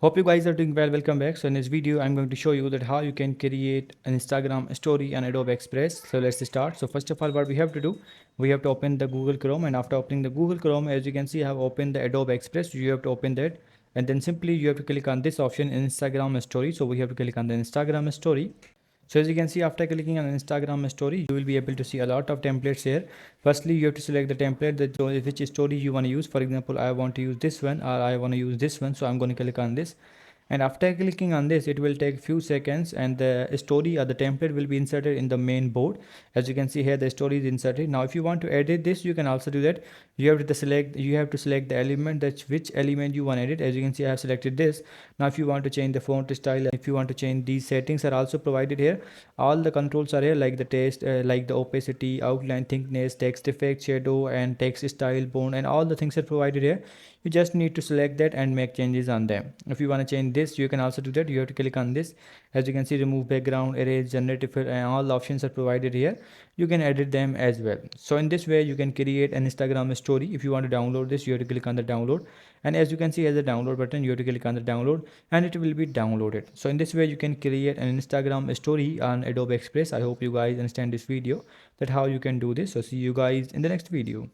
Hope you guys are doing well. Welcome back. So in this video, I'm going to show you that how you can create an Instagram story on Adobe Express. So let's start. So first of all, what we have to do, we have to open the Google Chrome, and after opening the Google Chrome, as you can see, I have opened the Adobe Express. You have to open that, and then simply you have to click on this option, Instagram story. So we have to click on the Instagram story. So as you can see, after clicking on Instagram story, you will be able to see a lot of templates here. Firstly, you have to select the template that which story you want to use. For example, I want to use this one, or I want to use this one. So I'm going to click on this. And after clicking on this, it will take few seconds, and the story or the template will be inserted in the main board. As you can see here, the story is inserted. Now if you want to edit this, you can also do that. You have to select the element, that which element you want to edit. As you can see, I have selected this. Now if you want to change the font style, if you want to change, these settings are also provided here. All the controls are here, like the text, like the opacity, outline thickness, text effect, shadow, and text style, bone, and all the things are provided here. You just need to select that and make changes on them. If you want to change this, you can also do that. You have to click on this. As you can see, remove background, erase, generate effect, and all the options are provided here. You can edit them as well. So in this way, you can create an Instagram story. If you want to download this, you have to click on the download, and as you can see, as a download button, you have to click on the download, and it will be downloaded. So in this way, you can create an Instagram story on Adobe Express. I hope you guys understand this video, that how you can do this. So see you guys in the next video.